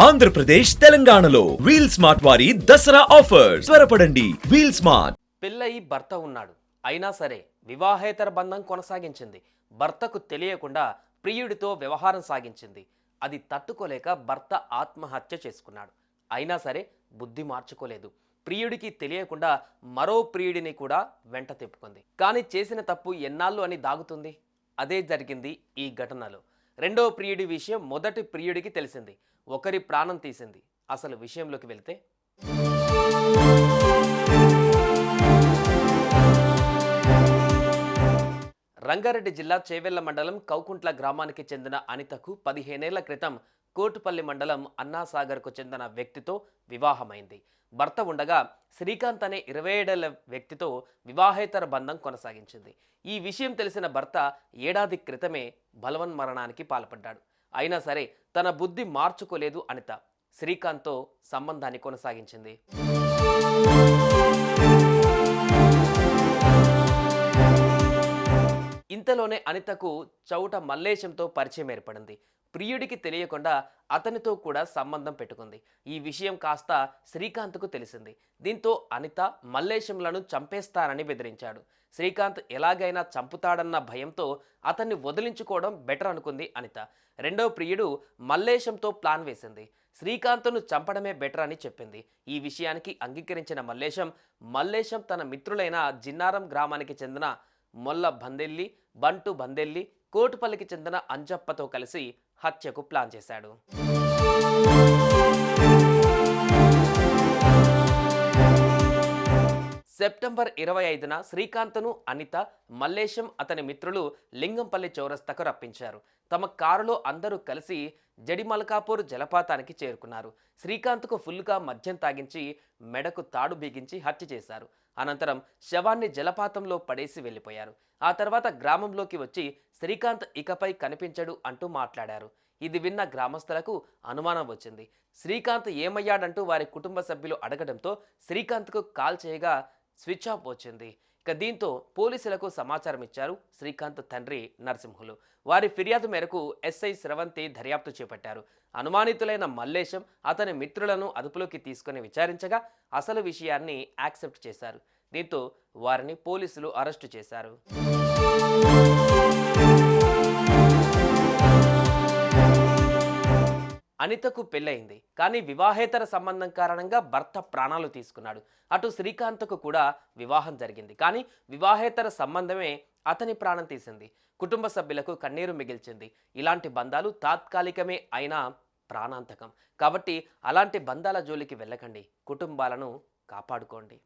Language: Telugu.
ఆంధ్రప్రదేశ్ తెలంగాణలో వీల్ స్మార్ట్ వారి దసరా ఆఫర్ త్వరపడండి. Wheel smart. పెళ్ళై భర్త ఉన్నాడు, అయినా సరే వివాహేతర బంధం కొనసాగించింది. భర్తకు తెలియకుండా ప్రియుడితో వ్యవహారం సాగించింది. అది తట్టుకోలేక భర్త ఆత్మహత్య చేసుకున్నాడు. అయినా సరే బుద్ధి మార్చుకోలేదు. ప్రియుడికి తెలియకుండా మరో ప్రియుడిని కూడా వెంట తిప్పుకుంది. కానీ చేసిన తప్పు ఎన్నాళ్ళు అని దాగుతుంది. అదే జరిగింది ఈ ఘటనలో. రెండో ప్రియుడి విషయం మొదటి ప్రియుడికి తెలిసింది. ఒకరి ప్రాణం తీసింది. అసలు విషయంలోకి వెళ్తే, రంగారెడ్డి జిల్లా చేవెళ్ల మండలం కౌకుంట్ల గ్రామానికి చెందిన అనితకు 15 ఏళ్ల క్రితం కోటుపల్లి మండలం అన్నాసాగర్కు చెందిన వ్యక్తితో వివాహమైంది. భర్త ఉండగా శ్రీకాంత్ అనే 27 ఏళ్ల వ్యక్తితో వివాహేతర బంధం కొనసాగించింది. ఈ విషయం తెలిసిన భర్త ఏడాది క్రితమే బలవన్మరణానికి పాల్పడ్డాడు. అయినా సరే తన బుద్ధి మార్చుకోలేదు అనిత. శ్రీకాంత్తో సంబంధాన్ని కొనసాగించింది. ఇంతలోనే అనితకు చౌట మల్లేశంతో పరిచయం ఏర్పడింది. ప్రియుడికి తెలియకుండా అతనితో కూడా సంబంధం పెట్టుకుంది. ఈ విషయం కాస్త శ్రీకాంత్కు తెలిసింది. దీంతో అనిత మల్లేశంలను చంపేస్తానని బెదిరించాడు. శ్రీకాంత్ ఎలాగైనా చంపుతాడన్న భయంతో అతన్ని వదిలించుకోవడం బెటర్ అనుకుంది అనిత. రెండో ప్రియుడు మల్లేశంతో ప్లాన్ వేసింది. శ్రీకాంత్ను చంపడమే బెటర్ అని చెప్పింది. ఈ విషయానికి అంగీకరించిన మల్లేశం తన మిత్రులైన జిన్నారం గ్రామానికి చెందిన మొల్ల బందెల్లి, బంటు బందెల్లి, కోటుపల్లికి చెందిన అంజప్పతో కలిసి హత్యకు ప్లాన్ చేశాడు. సెప్టెంబర్ 25న శ్రీకాంత్ను అనిత, మల్లేశం అతని మిత్రులు లింగంపల్లి చౌరస్తాకు రప్పించారు. తమ కారులో అందరూ కలిసి జడిమల్కాపూర్ జలపాతానికి చేరుకున్నారు. శ్రీకాంత్కు ఫుల్గా మద్యం తాగించి మెడకు తాడు బిగించి హత్య చేశారు. అనంతరం శవాన్ని జలపాతంలో పడేసి వెళ్ళిపోయారు. ఆ తర్వాత గ్రామంలోకి వచ్చి శ్రీకాంత్ ఇకపై కనిపించడు అంటూ మాట్లాడారు. ఇది విన్న గ్రామస్తులకు అనుమానం వచ్చింది. శ్రీకాంత్ ఏమయ్యాడంటూ వారి కుటుంబ సభ్యులు అడగడంతో శ్రీకాంత్కు కాల్ చేయగా స్విచ్ ఆఫ్ వచ్చింది. దీంతో పోలీసులకు సమాచారం ఇచ్చారు శ్రీకాంత్ తండ్రి నరసింహులు. వారి ఫిర్యాదు మేరకు ఎస్ఐ స్రవంతి దర్యాప్తు చేపట్టారు. అనుమానితులైన మల్లేశం, అతని మిత్రులను అదుపులోకి తీసుకుని విచారించగా అసలు విషయాన్ని యాక్సెప్ట్ చేశారు. దీంతో వారిని పోలీసులు అరెస్టు చేశారు. అనితకు పెళ్ళయింది. కానీ వివాహేతర సంబంధం కారణంగా భర్త ప్రాణాలు తీసుకున్నాడు. అటు శ్రీకాంత్కు కూడా వివాహం జరిగింది. కానీ వివాహేతర సంబంధమే అతని ప్రాణం తీసింది. కుటుంబ సభ్యులకు కన్నీరు మిగిల్చింది. ఇలాంటి బంధాలు తాత్కాలికమే అయినా ప్రాణాంతకం. కాబట్టి అలాంటి బంధాల జోలికి వెళ్ళకండి. కుటుంబాలను కాపాడుకోండి.